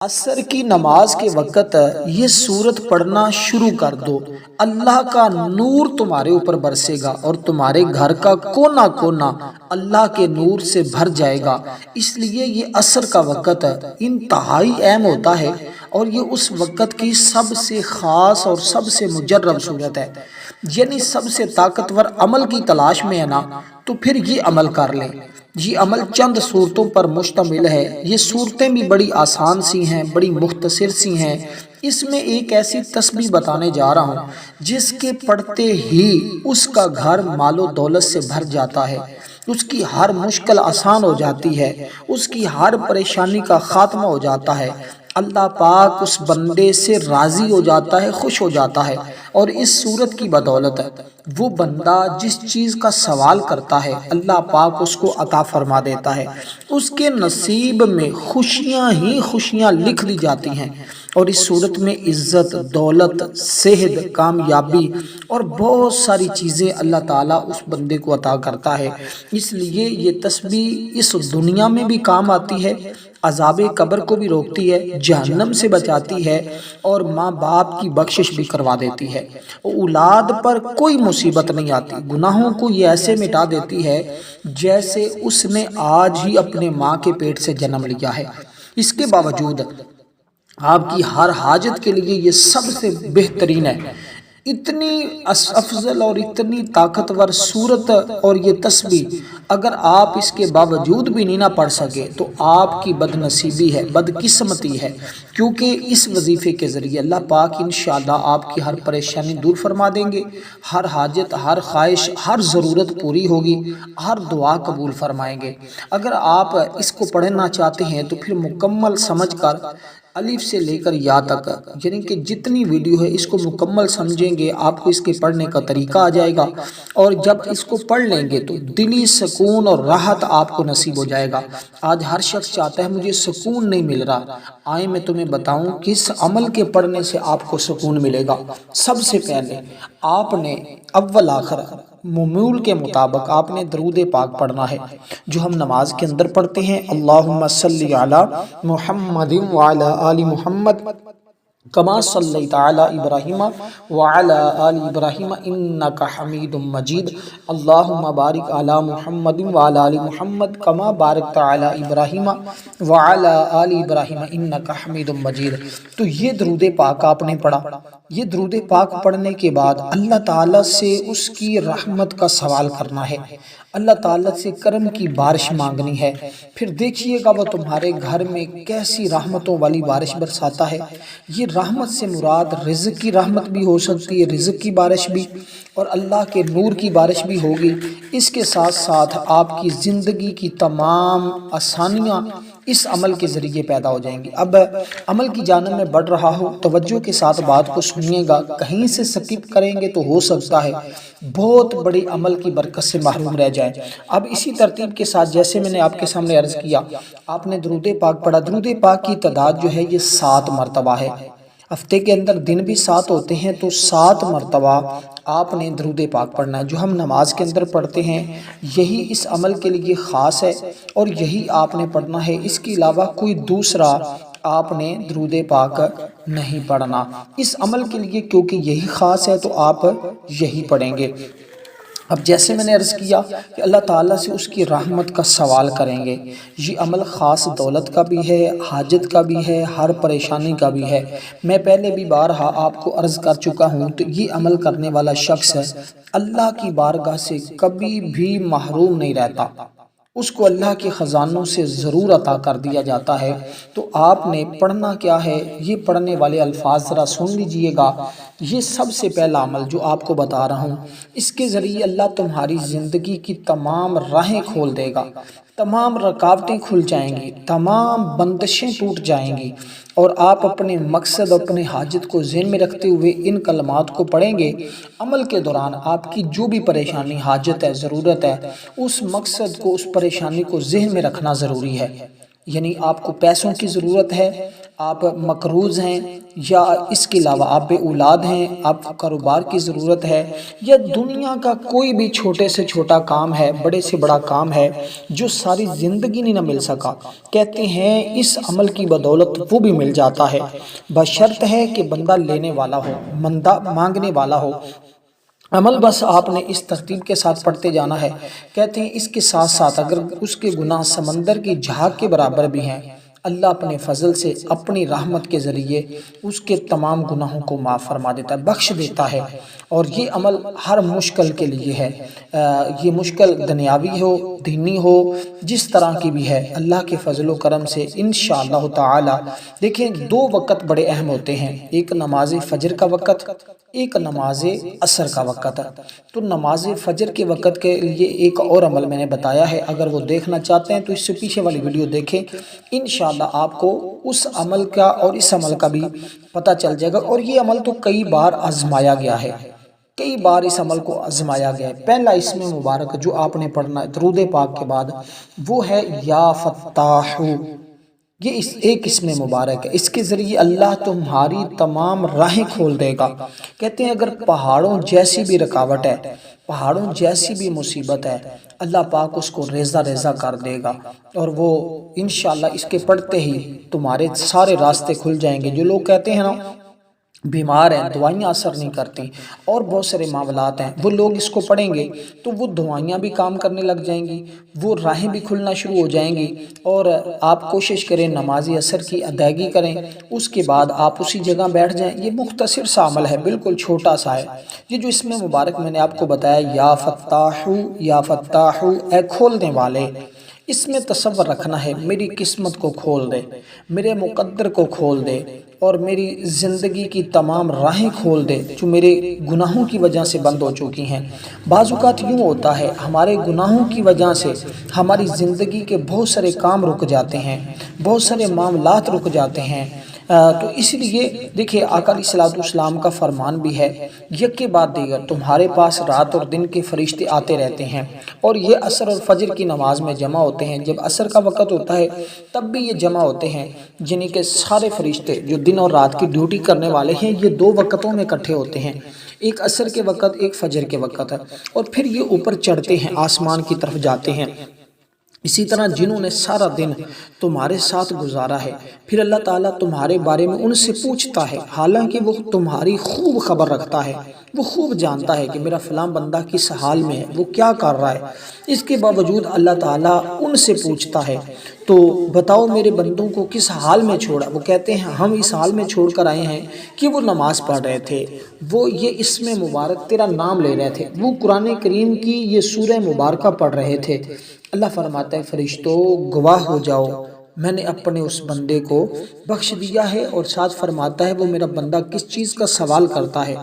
عصر کی نماز کے وقت یہ سورت پڑھنا شروع کر دو، اللہ کا نور تمہارے اوپر برسے گا اور تمہارے گھر کا کونا کونا اللہ کے نور سے بھر جائے گا۔ اس لیے یہ عصر کا وقت انتہائی اہم ہوتا ہے اور یہ اس وقت کی سب سے خاص اور سب سے مجرب صورت ہے، یعنی سب سے طاقتور عمل کی تلاش میں ہے نا، تو پھر یہ عمل کر لیں۔ یہ عمل چند صورتوں پر مشتمل ہے۔ یہ صورتیں بھی بڑی آسان سی ہیں، بڑی مختصر سی ہیں۔ اس میں ایک ایسی تسبیح بتانے جا رہا ہوں جس کے پڑھتے ہی اس کا گھر مال و دولت سے بھر جاتا ہے، اس کی ہر مشکل آسان ہو جاتی ہے، اس کی ہر پریشانی کا خاتمہ ہو جاتا ہے، اللہ پاک اس بندے سے راضی ہو جاتا ہے، خوش ہو جاتا ہے، اور اس صورت کی بدولت وہ بندہ جس چیز کا سوال کرتا ہے اللہ پاک اس کو عطا فرما دیتا ہے، اس کے نصیب میں خوشیاں ہی خوشیاں لکھ دی جاتی ہیں، اور اس صورت میں عزت، دولت، صحت، کامیابی اور بہت ساری چیزیں اللہ تعالیٰ اس بندے کو عطا کرتا ہے۔ اس لیے یہ تسبیح اس دنیا میں بھی کام آتی ہے، عذاب قبر کو بھی روکتی ہے، جہنم سے بچاتی ہے، اور ماں باپ کی بخشش بھی کروا دیتی ہے۔ اولاد پر کوئی مصیبت نہیں آتی، گناہوں کو یہ ایسے مٹا دیتی ہے جیسے اس نے آج ہی اپنے ماں کے پیٹ سے جنم لیا ہے۔ اس کے باوجود آپ کی ہر حاجت کے لیے یہ سب سے بہترین ہے۔ اتنی افضل اور اتنی طاقتور صورت اور یہ تسبیح اگر آپ اس کے باوجود بھی نہیں نہ پڑھ سکے تو آپ کی بد نصیبی ہے، بدقسمتی ہے، کیونکہ اس وظیفے کے ذریعے اللہ پاک انشاءاللہ آپ کی ہر پریشانی دور فرما دیں گے، ہر حاجت، ہر خواہش، ہر ضرورت پوری ہوگی، ہر دعا قبول فرمائیں گے۔ اگر آپ اس کو پڑھنا چاہتے ہیں تو پھر مکمل سمجھ کر الف سے لے کر یا تک، یعنی کہ جتنی ویڈیو ہے اس کو مکمل سمجھیں گے، آپ کو اس کے پڑھنے کا طریقہ آ جائے گا، اور جب اس کو پڑھ لیں گے تو دلی سکون اور راحت آپ کو نصیب ہو جائے گا۔ آج ہر شخص چاہتا ہے مجھے سکون نہیں مل رہا، آئیں میں تمہیں بتاؤں کس عمل کے پڑھنے سے آپ کو سکون ملے گا۔ سب سے پہلے آپ نے اول آخر معمول کے مطابق آپ نے درود پاک پڑھنا ہے، جو ہم نماز کے اندر پڑھتے ہیں، اللہم صلی علی محمد وعلی آل محمد کما صلیت علی ابراہیم وعلی آل ابراہیم انک حمید مجید، اللہم بارک علی محمد وعلی آل محمد کما بارکت علی ابراہیم وعلی آل ابراہیم انک حمید مجید۔ تو یہ درود پاک آپ نے پڑھا۔ یہ درود پاک پڑھنے کے بعد اللہ تعالیٰ سے اس کی رحمت کا سوال کرنا ہے، اللہ تعالیٰ سے کرم کی بارش مانگنی ہے۔ پھر دیکھیے گا وہ تمہارے گھر میں کیسی رحمتوں والی بارش برساتا ہے۔ یہ رحمت سے مراد رزق کی رحمت بھی ہو سکتی ہے، رزق کی بارش بھی، اور اللہ کے نور کی بارش بھی ہوگی۔ اس کے ساتھ ساتھ آپ کی زندگی کی تمام آسانیاں اس عمل کے ذریعے پیدا ہو جائیں گی۔ اب عمل کی جانب میں بڑھ رہا ہو، توجہ کے ساتھ بات کو سنیے گا، کہیں سے سکپ کریں گے تو ہو سکتا ہے بہت بڑی عمل کی برکت سے محروم رہ جائیں۔ اب اسی ترتیب کے ساتھ جیسے میں نے آپ کے سامنے عرض کیا، آپ نے درود پاک پڑھا۔ درود پاک کی تعداد جو ہے یہ 7 مرتبہ ہے، ہفتے کے اندر دن بھی 7 ہوتے ہیں، تو 7 مرتبہ آپ نے درود پاک پڑھنا ہے، جو ہم نماز کے اندر پڑھتے ہیں۔ یہی اس عمل کے لیے خاص ہے اور یہی آپ نے پڑھنا ہے، اس کے علاوہ کوئی دوسرا آپ نے درود پاک نہیں پڑھنا اس عمل کے لیے، کیونکہ یہی خاص ہے تو آپ یہی پڑھیں گے۔ اب جیسے میں نے عرض کیا کہ اللہ تعالیٰ سے اس کی رحمت کا سوال کریں گے، یہ عمل خاص دولت کا بھی ہے، حاجت کا بھی ہے، ہر پریشانی کا بھی ہے۔ میں پہلے بھی بارہا آپ کو عرض کر چکا ہوں، تو یہ عمل کرنے والا شخص اللہ کی بارگاہ سے کبھی بھی محروم نہیں رہتا، اس کو اللہ کے خزانوں سے ضرور عطا کر دیا جاتا ہے۔ تو آپ نے پڑھنا کیا ہے، یہ پڑھنے والے الفاظ ذرا سن لیجئے گا۔ یہ سب سے پہلا عمل جو آپ کو بتا رہا ہوں، اس کے ذریعے اللہ تمہاری زندگی کی تمام راہیں کھول دے گا، تمام رکاوٹیں کھل جائیں گی، تمام بندشیں ٹوٹ جائیں گی، اور آپ اپنے مقصد، اپنے حاجت کو ذہن میں رکھتے ہوئے ان کلمات کو پڑھیں گے۔ عمل کے دوران آپ کی جو بھی پریشانی، حاجت ہے، ضرورت ہے، اس مقصد کو، اس پریشانی کو ذہن میں رکھنا ضروری ہے۔ یعنی آپ کو پیسوں کی ضرورت ہے، آپ مقروض ہیں یا اس کے علاوہ آپ بے اولاد ہیں، آپ کو کاروبار کی ضرورت ہے، یا دنیا کا کوئی بھی چھوٹے سے چھوٹا کام ہے، بڑے سے بڑا کام ہے جو ساری زندگی نہیں نہ مل سکا، کہتے ہیں اس عمل کی بدولت وہ بھی مل جاتا ہے، بشرط ہے کہ بندہ لینے والا ہو، بندہ مانگنے والا ہو۔ عمل بس آپ نے اس ترتیب کے ساتھ پڑھتے جانا ہے۔ کہتے ہیں اس کے ساتھ ساتھ اگر اس کے گناہ سمندر کی جھاگ کے برابر بھی ہیں، اللہ اپنے فضل سے اپنی رحمت کے ذریعے اس کے تمام گناہوں کو معاف فرما دیتا ہے، بخش دیتا ہے۔ اور یہ عمل ہر مشکل کے لیے ہے، یہ مشکل دنیاوی ہو، دینی ہو، جس طرح کی بھی ہے، اللہ کے فضل و کرم سے انشاءاللہ تعالی۔ دیکھیں دو وقت بڑے اہم ہوتے ہیں، ایک نماز فجر کا وقت، ایک نماز عصر کا وقت۔ تو نماز فجر کے وقت کے لیے ایک اور عمل میں نے بتایا ہے، اگر وہ دیکھنا چاہتے ہیں تو اس سے پیچھے والی ویڈیو دیکھیں، انشاءاللہ آپ کو اس عمل کا اور اس عمل کا بھی پتہ چل جائے گا۔ اور یہ عمل تو کئی بار آزمایا گیا ہے، کئی بار اس عمل کو آزمایا گیا ہے۔ پہلا اسم مبارک جو آپ نے پڑھنا ہے درود پاک کے بعد، وہ ہے یا فتاح۔ یہ ایک اسم مبارک ہے، اس کے ذریعے اللہ تمہاری تمام راہیں کھول دے گا۔ کہتے ہیں اگر پہاڑوں جیسی بھی رکاوٹ ہے، پہاڑوں جیسی بھی مصیبت ہے، اللہ پاک اس کو ریزہ ریزہ کر دے گا، اور وہ انشاءاللہ اس کے پڑھتے ہی تمہارے سارے راستے کھل جائیں گے۔ جو لوگ کہتے ہیں نا بیمار ہیں، دوائیاں اثر نہیں کرتی، اور بہت سارے معاملات ہیں، وہ لوگ اس کو پڑھیں گے تو وہ دوائیاں بھی کام کرنے لگ جائیں گی، وہ راہیں بھی کھلنا شروع ہو جائیں گی۔ اور آپ کوشش کریں نماز عصر کی ادائیگی کریں، اس کے بعد آپ اسی جگہ بیٹھ جائیں۔ یہ مختصر سا عمل ہے، بالکل چھوٹا سا ہے۔ یہ جو اسم مبارک میں نے آپ کو بتایا یا فتاح، یا فتاح، اے کھولنے والے، اس میں تصور رکھنا ہے میری قسمت کو کھول دے، میرے مقدر کو کھول دے، اور میری زندگی کی تمام راہیں کھول دے جو میرے گناہوں کی وجہ سے بند ہو چکی ہیں۔ بعض اوقات یوں ہوتا ہے ہمارے گناہوں کی وجہ سے ہماری زندگی کے بہت سارے کام رک جاتے ہیں، بہت سارے معاملات رک جاتے ہیں۔ تو اس لیے دیکھیں آقا علیہ الصلوۃ والسلام کا فرمان بھی ہے، یکے بعد دیگر تمہارے پاس رات اور دن کے فرشتے آتے رہتے ہیں، اور یہ عصر اور فجر کی نماز میں جمع ہوتے ہیں۔ جب عصر کا وقت ہوتا ہے تب بھی یہ جمع ہوتے ہیں، جنہیں کہ سارے فرشتے جو دن اور رات کی ڈیوٹی کرنے والے ہیں، یہ دو وقتوں میں اکٹھے ہوتے ہیں، ایک عصر کے وقت، ایک فجر کے وقت، اور پھر یہ اوپر چڑھتے ہیں، آسمان کی طرف جاتے ہیں۔ اسی طرح جنہوں نے سارا دن تمہارے ساتھ گزارا ہے، پھر اللہ تعالیٰ تمہارے بارے میں ان سے پوچھتا ہے، حالانکہ وہ تمہاری خوب خبر رکھتا ہے، وہ خوب جانتا ہے کہ میرا فلاں بندہ کس حال میں ہے، وہ کیا کر رہا ہے۔ اس کے باوجود اللہ تعالیٰ ان سے پوچھتا ہے تو بتاؤ میرے بندوں کو کس حال میں چھوڑا۔ وہ کہتے ہیں ہم اس حال میں چھوڑ کر آئے ہیں کہ وہ نماز پڑھ رہے تھے، وہ یہ اسم مبارک تیرا نام لے رہے تھے، وہ قرآن کریم کی یہ سورہ مبارکہ پڑھ رہے تھے۔ اللہ فرماتا ہے فرشتوں گواہ ہو جاؤ، میں نے اپنے اس بندے کو بخش دیا ہے، اور ساتھ فرماتا ہے وہ میرا بندہ کس چیز کا سوال کرتا ہے۔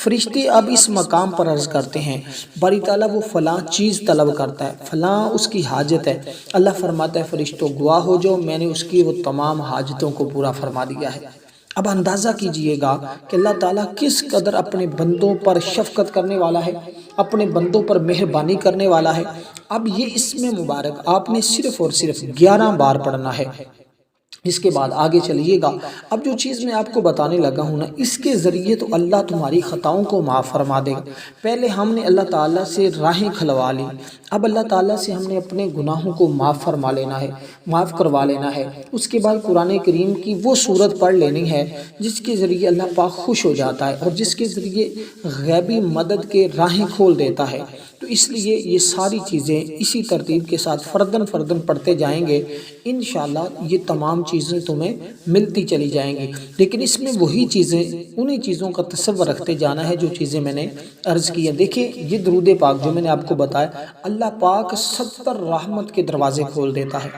فرشتے اب اس مقام پر عرض کرتے ہیں باری تعالیٰ وہ فلاں چیز طلب کرتا ہے، فلاں اس کی حاجت ہے۔ اللہ فرماتا ہے فرشتوں گواہ ہو جاؤ، میں نے اس کی وہ تمام حاجتوں کو پورا فرما دیا ہے۔ اب اندازہ کیجئے گا کہ اللہ تعالیٰ کس قدر اپنے بندوں پر شفقت کرنے والا ہے، اپنے بندوں پر مہربانی کرنے والا ہے۔ اب یہ اسم مبارک آپ نے صرف اور صرف 11 بار پڑھنا ہے۔ اس کے بعد آگے چلیے گا، اب جو چیز میں آپ کو بتانے لگا ہوں نا، اس کے ذریعے تو اللہ تمہاری خطاؤں کو معاف فرما دے گا۔ پہلے ہم نے اللہ تعالیٰ سے راہیں کھلوا لی، اب اللہ تعالیٰ سے ہم نے اپنے گناہوں کو معاف فرما لینا ہے، معاف کروا لینا ہے۔ اس کے بعد قرآن کریم کی وہ سورت پڑھ لینی ہے جس کے ذریعے اللہ پاک خوش ہو جاتا ہے، اور جس کے ذریعے غیبی مدد کے راہیں کھول دیتا ہے۔ تو اس لیے یہ ساری چیزیں اسی ترتیب کے ساتھ فردن فردن پڑھتے جائیں گے، انشاءاللہ یہ تمام چیزیں تمہیں ملتی چلی جائیں گی۔ لیکن اس میں وہی چیزیں، انہی چیزوں کا تصور رکھتے جانا ہے جو چیزیں میں نے عرض کی ہیں۔ دیکھیں یہ درود پاک جو میں نے آپ کو بتایا، اللہ پاک 70 رحمت کے دروازے کھول دیتا ہے۔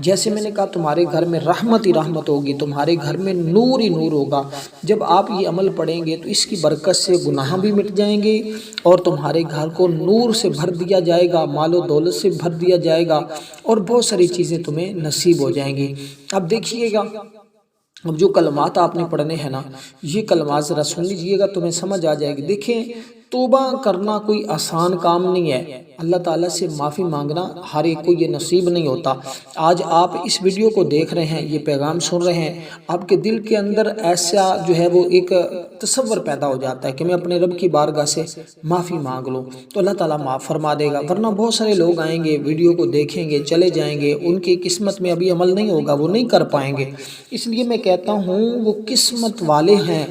جیسے میں نے کہا تمہارے گھر میں رحمت ہی رحمت ہوگی، تمہارے گھر میں نور ہی نور ہوگا۔ جب آپ یہ عمل پڑھیں گے تو اس کی برکت سے گناہ بھی مٹ جائیں گے، اور تمہارے گھر کو نور سے بھر دیا جائے گا، مال و دولت سے بھر دیا جائے گا، اور بہت ساری چیزیں تمہیں نصیب ہو جائیں گی۔ اب دیکھیے گا، اب جو کلمات آپ نے پڑھنے ہیں نا، یہ کلمات ذرا سن لیجئے گا، تمہیں سمجھ آ جائے گی۔ دیکھیں توبہ کرنا کوئی آسان کام نہیں ہے، اللہ تعالیٰ سے معافی مانگنا ہر ایک کو یہ نصیب نہیں ہوتا۔ آج آپ اس ویڈیو کو دیکھ رہے ہیں، یہ پیغام سن رہے ہیں، آپ کے دل کے اندر ایسا جو ہے وہ ایک تصور پیدا ہو جاتا ہے کہ میں اپنے رب کی بارگاہ سے معافی مانگ لوں تو اللہ تعالیٰ معاف فرما دے گا۔ ورنہ بہت سارے لوگ آئیں گے، ویڈیو کو دیکھیں گے، چلے جائیں گے، ان کی قسمت میں ابھی عمل نہیں ہوگا، وہ نہیں کر پائیں گے۔ اس لیے میں کہتا ہوں وہ قسمت والے ہیں،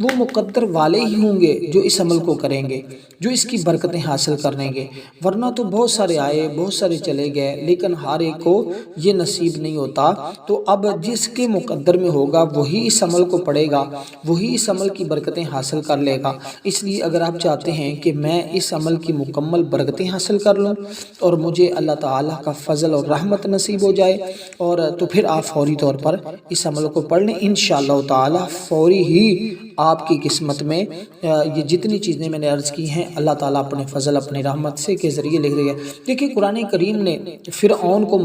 وہ مقدر والے ہی ہوں گے جو اس عمل کو کریں گے، جو اس کی برکتیں حاصل کریں گے۔ ورنہ تو بہت سارے آئے، بہت سارے چلے گئے، لیکن ہر ایک کو یہ نصیب نہیں ہوتا۔ تو اب جس کے مقدر میں ہوگا وہی اس عمل کو پڑھے گا، وہی اس عمل کی برکتیں حاصل کر لے گا۔ اس لیے اگر آپ چاہتے ہیں کہ میں اس عمل کی مکمل برکتیں حاصل کر لوں اور مجھے اللہ تعالیٰ کا فضل اور رحمت نصیب ہو جائے، اور تو پھر آپ فوری طور پر اس عمل کو پڑھ لیں، انشاءاللہ تعالیٰ فوری ہی آپ کی قسمت میں یہ جتنی چیزیں میں نے عرض کی ہیں اللہ تعالیٰ اپنے فضل، اپنی رحمت سے کے ذریعے لکھ دے گا۔ دیکھیں قرآن کریم نے فرعون کو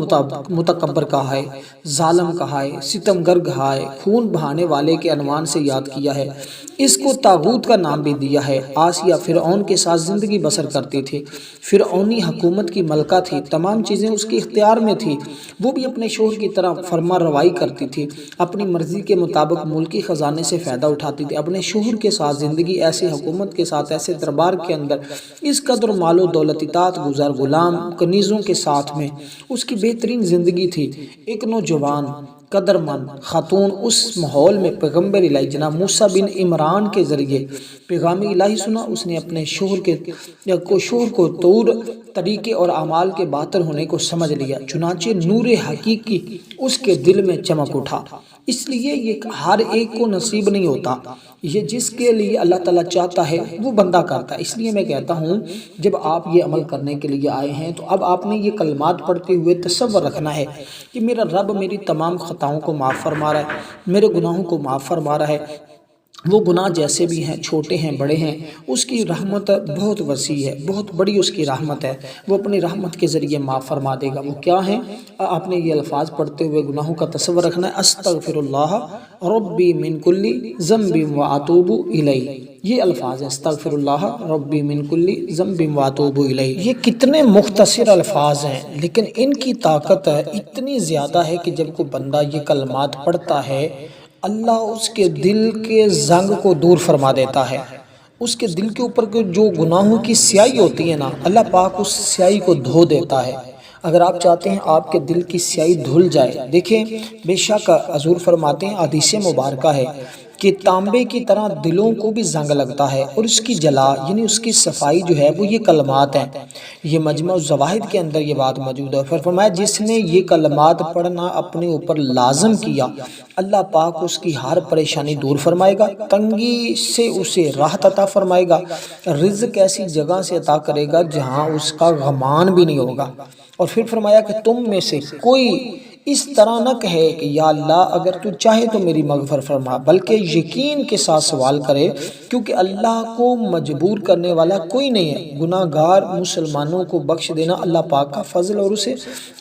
متکبر کہا ہے، ظالم کہا ہے، ستمگر کہا ہے، خون بہانے والے کے عنوان سے یاد کیا ہے، اس کو طاغوت کا نام بھی دیا ہے۔ آسیہ فرعون کے ساتھ زندگی بسر کرتی تھی، فرعونی حکومت کی ملکہ تھی، تمام چیزیں اس کے اختیار میں تھی، وہ بھی اپنے شوہر کی طرح فرما روائی کرتی تھی، اپنی مرضی کے مطابق ملکی خزانے سے فائدہ اٹھاتی تھی، اپنے شوہر کے ساتھ زندگی ایسے حکومت کے ساتھ ایسے دربار کے اندر اس قدر مال و دولت اطاعت گزار غلام کنیزوں کے ساتھ میں اس کی بہترین زندگی تھی۔ ایک نوجوان قدر مند خاتون اس ماحول میں پیغمبر الہی جناب موسیٰ بن عمران کے ذریعے پیغام الہی سنا۔ اس نے اپنے شوہر کو طور طریقے اور اعمال کے باطل ہونے کو سمجھ لیا، چنانچہ نور حقیقی اس کے دل میں چمک اٹھا۔ اس لیے یہ ہر ایک کو نصیب نہیں ہوتا، یہ جس کے لیے اللہ تعالیٰ چاہتا ہے وہ بندہ کرتا ہے۔ اس لیے میں کہتا ہوں جب آپ یہ عمل کرنے کے لیے آئے ہیں تو اب آپ نے یہ کلمات پڑھتے ہوئے تصور رکھنا ہے کہ میرا رب میری تمام خطاؤں کو معاف فرما رہا ہے، میرے گناہوں کو معاف فرما رہا ہے، وہ گناہ جیسے بھی ہیں، چھوٹے ہیں بڑے ہیں، اس کی رحمت بہت وسیع ہے، بہت بڑی اس کی رحمت ہے، وہ اپنی رحمت کے ذریعے معاف فرما دے گا۔ وہ کیا ہیں؟ آپ نے یہ الفاظ پڑھتے ہوئے گناہوں کا تصور رکھنا ہے، استغفر اللہ ربی من کل ذنب واتوب الیہ۔ یہ الفاظ ہیں، استغفر اللہ ربی من کل ذنب واتوب الیہ۔ یہ کتنے مختصر الفاظ ہیں لیکن ان کی طاقت اتنی زیادہ ہے کہ جب کوئی بندہ یہ کلمات پڑھتا ہے اللہ اس کے دل کے زنگ کو دور فرما دیتا ہے، اس کے دل کے اوپر جو گناہوں کی سیاہی ہوتی ہے نا، اللہ پاک اس سیاہی کو دھو دیتا ہے۔ اگر آپ چاہتے ہیں آپ کے دل کی سیاہی دھل جائے، دیکھیں بے شک حضور فرماتے ہیں، حدیث مبارکہ ہے کہ تانبے کی طرح دلوں کو بھی زنگ لگتا ہے اور اس کی جلا یعنی اس کی صفائی جو ہے وہ یہ کلمات ہیں۔ یہ مجمع الزواہد کے اندر یہ بات موجود ہے۔ پھر فرمایا جس نے یہ کلمات پڑھنا اپنے اوپر لازم کیا اللہ پاک اس کی ہر پریشانی دور فرمائے گا، تنگی سے اسے راحت عطا فرمائے گا، رزق ایسی جگہ سے عطا کرے گا جہاں اس کا غمان بھی نہیں ہوگا۔ اور پھر فرمایا کہ تم میں سے کوئی اس طرح نہ کہے کہ یا اللہ اگر تو چاہے تو میری مغفرت فرما، بلکہ یقین کے ساتھ سوال کرے، کیونکہ اللہ کو مجبور کرنے والا کوئی نہیں ہے۔ گناہ گار مسلمانوں کو بخش دینا اللہ پاک کا فضل اور اسے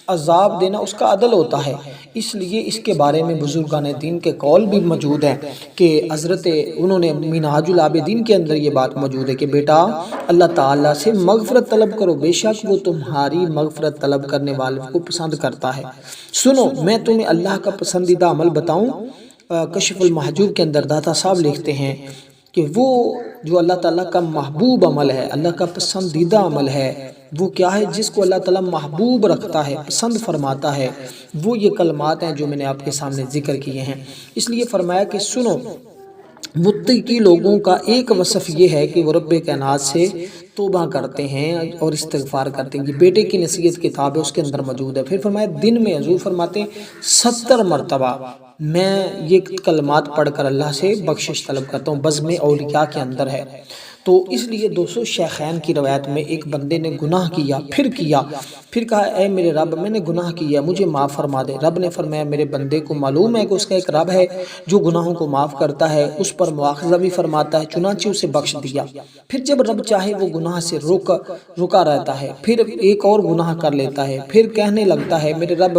عذاب دینا اس کا عدل ہوتا ہے۔ اس لیے اس کے بارے میں بزرگان دین کے قول بھی موجود ہیں کہ حضرت انہوں نے منہاج العابدین کے اندر یہ بات موجود ہے کہ بیٹا اللہ تعالیٰ سے مغفرت طلب کرو، بے شک وہ تمہاری مغفرت طلب کرنے والوں کو پسند کرتا ہے۔ سنو میں تمہیں اللہ کا پسندیدہ عمل بتاؤں۔ کشف المحجوب کے اندر داتا صاحب لکھتے ہیں کہ وہ جو اللہ تعالیٰ کا محبوب عمل ہے، اللہ کا پسندیدہ عمل ہے، وہ کیا ہے؟ جس کو اللہ تعالیٰ محبوب رکھتا ہے، پسند فرماتا ہے، وہ یہ کلمات ہیں جو میں نے آپ کے سامنے ذکر کیے ہیں۔ اس لیے فرمایا کہ سنو، متقی لوگوں کا ایک وصف یہ ہے کہ وہ رب کائنات سے توبہ کرتے ہیں اور استغفار کرتے ہیں۔ یہ بیٹے کی نصیحت کتاب ہے، اس کے اندر موجود ہے۔ پھر فرمایا دن میں حضور فرماتے ہیں 70 مرتبہ میں یہ کلمات پڑھ کر اللہ سے بخشش طلب کرتا ہوں، بزم اولیاء کے اندر ہے۔ تو اس لیے 200 شیخین کی روایت میں ایک بندے نے گناہ کیا، پھر کہا اے میرے رب میں نے گناہ کیا، مجھے معاف فرما دے۔ رب نے فرمایا میرے بندے کو معلوم ہے کہ اس کا ایک رب ہے جو گناہوں کو معاف کرتا ہے، اس پر مواخذہ بھی فرماتا ہے، چنانچہ اسے بخش دیا۔ پھر جب رب چاہے وہ گناہ سے رکا رہتا ہے، پھر ایک اور گناہ کر لیتا ہے، پھر کہنے لگتا ہے میرے رب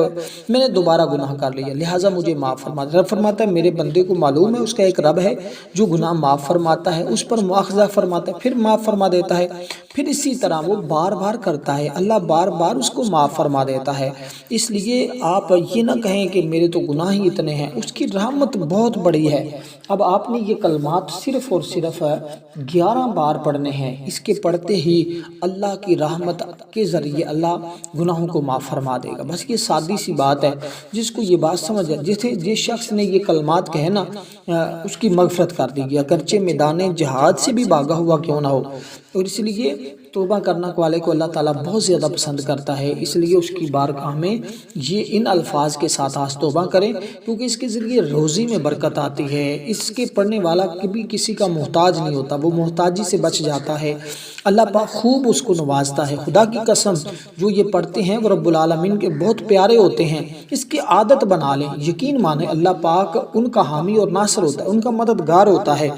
میں نے دوبارہ گناہ کر لیا لہٰذا مجھے معاف فرما دے۔ رب فرماتا ہے میرے بندے کو معلوم ہے اس کا ایک رب ہے جو گناہ معاف فرماتا ہے، اس پر مواخذہ فرماتا ہے، پھر معاف فرما دیتا ہے۔ پھر اسی طرح وہ بار بار کرتا ہے، اللہ بار بار اس کو معاف فرما دیتا ہے۔ اس لیے آپ یہ نہ کہیں کہ میرے تو گناہ ہی اتنے ہیں، اس کی رحمت بہت بڑی ہے۔ اب آپ نے یہ کلمات صرف اور صرف 11 بار پڑھنے ہیں، اس کے پڑھتے ہی اللہ کی رحمت کے ذریعے اللہ گناہوں کو معاف فرما دے گا۔ بس یہ سادی سی بات ہے، جس کو یہ بات سمجھ ہے، جس شخص نے یہ کلمات کہے نا اس کی مغفرت کر دی گئی، اگرچہ میدان جہاد سے بھی بھاگا ہوا کیوں نہ ہو۔ اور اس لیے توبہ کرنے والے کو اللہ تعالیٰ بہت زیادہ پسند کرتا ہے، اس لیے اس کی بارگاہ میں یہ ان الفاظ کے ساتھ آج توبہ کریں، کیونکہ اس کے ذریعے روزی میں برکت آتی ہے۔ اس کے پڑھنے والا کبھی کسی کا محتاج نہیں ہوتا، وہ محتاجی سے بچ جاتا ہے، اللہ پاک خوب اس کو نوازتا ہے۔ خدا کی قسم جو یہ پڑھتے ہیں وہ رب العالمین کے بہت پیارے ہوتے ہیں، اس کی عادت بنا لیں، یقین مانیں اللہ پاک ان کا حامی اور ناصر ہوتا ہے، ان کا مددگار ہوتا ہے،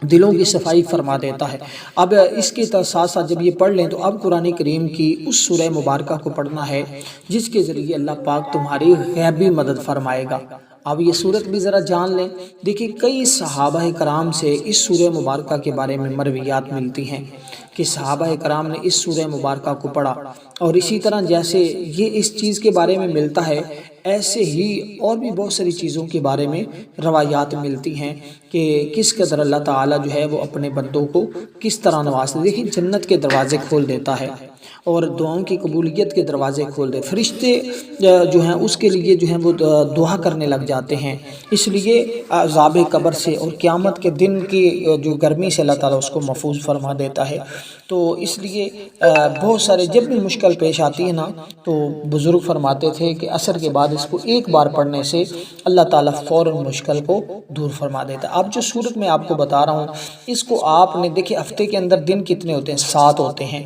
دلوں کی صفائی فرما دیتا ہے۔ اب اس کے ساتھ ساتھ جب یہ پڑھ لیں تو اب قرآن کریم کی اس سورہ مبارکہ کو پڑھنا ہے جس کے ذریعے اللہ پاک تمہاری غیبی مدد فرمائے گا۔ اب یہ صورت بھی ذرا جان لیں۔ دیکھیں کئی صحابہ کرام سے اس سورہ مبارکہ کے بارے میں مرویات ملتی ہیں کہ صحابہ کرام نے اس سورہ مبارکہ کو پڑھا، اور اسی طرح جیسے یہ اس چیز کے بارے میں ملتا ہے ایسے ہی اور بھی بہت ساری چیزوں کے بارے میں روایات ملتی ہیں کہ کس قدر اللہ تعالیٰ جو ہے وہ اپنے بندوں کو کس طرح نوازتا ہے۔ دیکھیں جنت کے دروازے کھول دیتا ہے اور دعاؤں کی قبولیت کے دروازے کھول دے، فرشتے جو ہیں اس کے لیے جو ہیں وہ دعا کرنے لگ جاتے ہیں۔ اس لیے عذاب قبر سے اور قیامت کے دن کی جو گرمی سے اللہ تعالیٰ اس کو محفوظ فرما دیتا ہے۔ تو اس لیے بہت سارے جب بھی مشکل پیش آتی ہے نا تو بزرگ فرماتے تھے کہ عصر کے بعد اس کو ایک بار پڑھنے سے اللہ تعالیٰ فوراً مشکل کو دور فرما دیتا ہے۔ اب جو صورت میں آپ کو بتا رہا ہوں اس کو آپ نے دیکھیں ہفتے کے اندر دن کتنے ہوتے ہیں؟ 7 ہوتے ہیں۔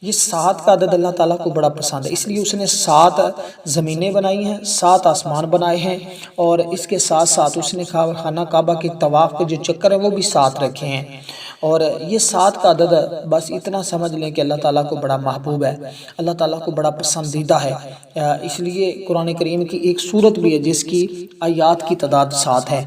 یہ 7 کا عدد اللہ تعالیٰ کو بڑا پسند ہے، اس لیے اس نے 7 زمینیں بنائی ہیں، 7 آسمان بنائے ہیں، اور اس کے ساتھ ساتھ اس نے خانہ کعبہ کے طواف کے جو چکر ہیں وہ بھی 7 رکھے ہیں۔ اور یہ 7 کا عدد بس اتنا سمجھ لیں کہ اللہ تعالیٰ کو بڑا محبوب ہے، اللہ تعالیٰ کو بڑا پسندیدہ ہے۔ اس لیے قرآن کریم کی ایک سورت بھی ہے جس کی آیات کی تعداد 7 ہے۔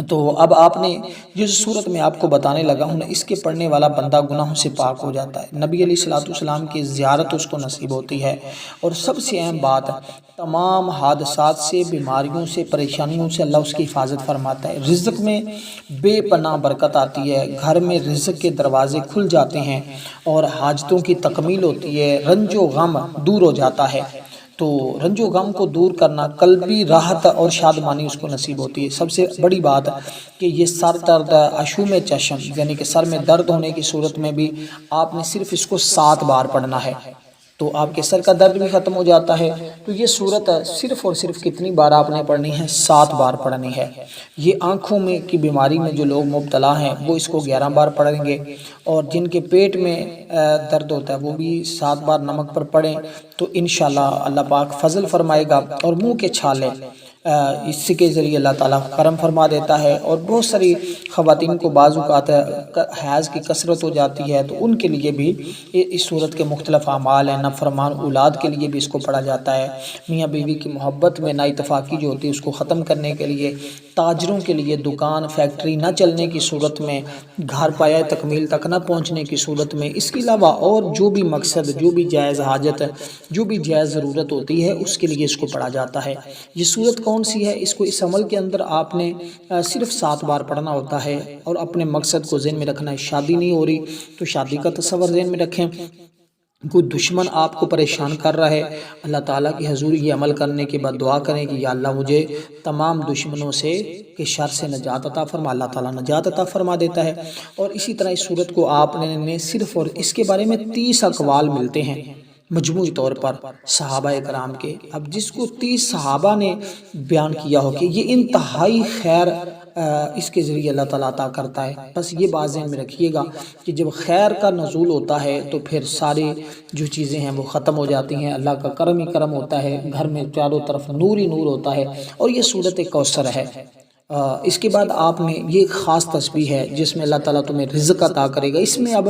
تو اب آپ نے جس صورت میں آپ کو بتانے لگا ہوں اس کے پڑھنے والا بندہ گناہوں سے پاک ہو جاتا ہے، نبی علیہ الصلوۃ والسلام کی زیارت اس کو نصیب ہوتی ہے، اور سب سے اہم بات تمام حادثات سے، بیماریوں سے، پریشانیوں سے اللہ اس کی حفاظت فرماتا ہے۔ رزق میں بے پناہ برکت آتی ہے، گھر میں رزق کے دروازے کھل جاتے ہیں اور حاجتوں کی تکمیل ہوتی ہے، رنج و غم دور ہو جاتا ہے۔ تو رنج و غم کو دور کرنا، قلبی راحت اور شادمانی اس کو نصیب ہوتی ہے۔ سب سے بڑی بات کہ یہ سر درد، اشوم چشم یعنی کہ سر میں درد ہونے کی صورت میں بھی آپ نے صرف اس کو 7 بار پڑھنا ہے تو آپ کے سر کا درد بھی ختم ہو جاتا ہے۔ تو یہ صورت صرف اور صرف کتنی بار آپ نے پڑھنی ہے؟ 7 بار پڑھنی ہے۔ یہ آنکھوں میں کی بیماری میں جو لوگ مبتلا ہیں وہ اس کو 11 بار پڑھیں گے، اور جن کے پیٹ میں درد ہوتا ہے وہ بھی 7 بار نمک پر پڑھیں تو انشاءاللہ اللہ پاک فضل فرمائے گا، اور منہ کے چھالے اس کے ذریعے اللہ تعالیٰ کرم فرما دیتا ہے۔ اور بہت ساری خواتین کو بعض اوقات حیض کی کثرت ہو جاتی ہے تو ان کے لیے بھی اس صورت کے مختلف اعمال ہیں، نافرمان اولاد کے لیے بھی اس کو پڑھا جاتا ہے، میاں بیوی کی محبت میں نا اتفاقی جو ہوتی ہے اس کو ختم کرنے کے لیے، تاجروں کے لیے دکان فیکٹری نہ چلنے کی صورت میں، گھر پایہ تکمیل تک نہ پہنچنے کی صورت میں، اس کے علاوہ اور جو بھی مقصد، جو بھی جائز حاجت، جو بھی جائز ضرورت ہوتی ہے اس کے لیے اس کو پڑھا جاتا ہے۔ یہ صورت کون سی ہے؟ اس کو اس عمل کے اندر آپ نے صرف 7 بار پڑھنا ہوتا ہے، اور اپنے مقصد کو ذہن میں رکھنا ہے۔ شادی نہیں ہو رہی تو شادی کا تصور ذہن میں رکھیں، کوئی دشمن آپ کو پریشان کر رہا ہے، اللہ تعالیٰ کی حضور یہ عمل کرنے کے بعد دعا کریں کہ یا اللہ مجھے تمام دشمنوں سے کے شر سے نجات عطا فرما، اللہ تعالیٰ نجات عطا فرما دیتا ہے۔ اور اسی طرح اس صورت کو آپ نے صرف، اور اس کے بارے میں 30 اقوال ملتے ہیں مجموعی طور پر صحابہ کرام کے۔ اب جس کو 30 صحابہ نے بیان کیا ہو کہ یہ انتہائی خیر اس کے ذریعے اللہ تعالیٰ عطا کرتا ہے، بس یہ بات ذہن میں رکھیے گا کہ جب خیر کا نزول ہوتا ہے تو پھر ساری جو چیزیں ہیں وہ ختم ہو جاتی ہیں، اللہ کا کرم ہی کرم ہوتا ہے، گھر میں چاروں طرف نور ہی نور ہوتا ہے، اور یہ صورت کوثر ہے۔ اس کے بعد آپ نے یہ خاص تسبیح ہے جس میں اللہ تعالیٰ تمہیں رزق عطا کرے گا. اس میں اب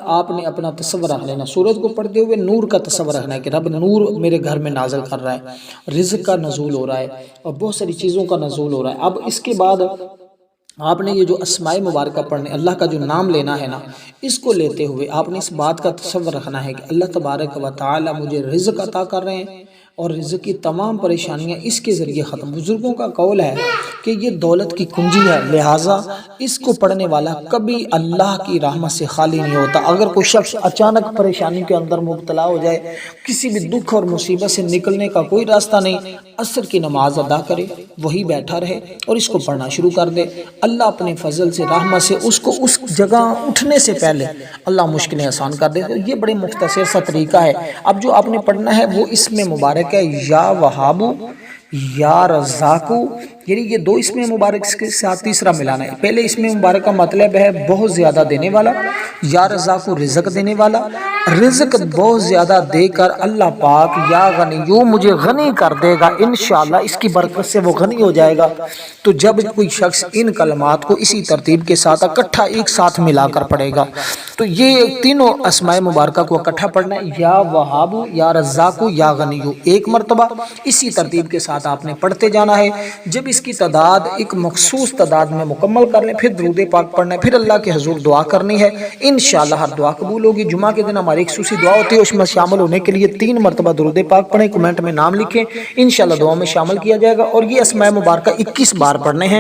آپ نے اپنا تصور رکھ لینا، سورت کو پڑھتے ہوئے نور کا تصور رکھنا ہے کہ رب نور میرے گھر میں نازل کر رہا ہے، رزق کا نزول ہو رہا ہے اور بہت ساری چیزوں کا نزول ہو رہا ہے. اب اس کے بعد آپ نے یہ جو اسماء مبارکہ پڑھنے، اللہ کا جو نام لینا ہے نا، اس کو لیتے ہوئے آپ نے اس بات کا تصور رکھنا ہے کہ اللہ تبارک و تعالی مجھے رزق عطا کر رہے ہیں اور رزق کی تمام پریشانیاں اس کے ذریعے ختم. بزرگوں کا قول ہے کہ یہ دولت کی کنجی ہے، لہٰذا اس کو پڑھنے والا کبھی اللہ کی رحمت سے خالی نہیں ہوتا. اگر کوئی شخص اچانک پریشانی کے اندر مبتلا ہو جائے، کسی بھی دکھ اور مصیبت سے نکلنے کا کوئی راستہ نہیں، عصر کی نماز ادا کرے، وہی بیٹھا رہے اور اس کو پڑھنا شروع کر دے. اللہ اپنے فضل سے، رحمت سے اس کو اس جگہ اٹھنے سے پہلے اللہ مشکلیں آسان کر دے. تو یہ بڑے مختصر سا طریقہ ہے. اب جو آپ نے پڑھنا ہے وہ اس میں مبارک ہے یا وہابو یا رزاقو، یعنی یہ دو اسم مبارک کے ساتھ تیسرا ملانا ہے. پہلے اسم مبارک کا مطلب ہے بہت زیادہ دینے والا، یا رزاقو رزق دینے والا، رزق بہت زیادہ دے کر اللہ پاک یا غنیو مجھے غنی کر دے گا، انشاءاللہ اس کی برکت سے وہ غنی ہو جائے گا. تو جب کوئی شخص ان کلمات کو اسی ترتیب کے ساتھ اکٹھا ایک ساتھ ملا کر پڑھے گا تو یہ تینوں اسماء مبارکہ کو اکٹھا پڑھنا ہے، یا وہابو یا رزاقو یا غنیو، ایک مرتبہ اسی ترتیب کے ساتھ آپ نے پڑھتے جانا ہے. جب اس کی تعداد ایک مخصوص تعداد میں مکمل کر لیں، پھر درود پاک پڑھنا ہے، پھر اللہ کے حضور دعا کرنی ہے، انشاءاللہ ہر دعا قبول ہوگی. جمعہ کے دن ہماری ایک خصوصی دعا ہوتی ہے، اس میں شامل ہونے کے لیے 3 مرتبہ درود پاک پڑھیں، کمنٹ میں نام لکھیں، انشاءاللہ دعا میں شامل کیا جائے گا. اور یہ اسماء مبارکہ 21 بار پڑھنے ہیں.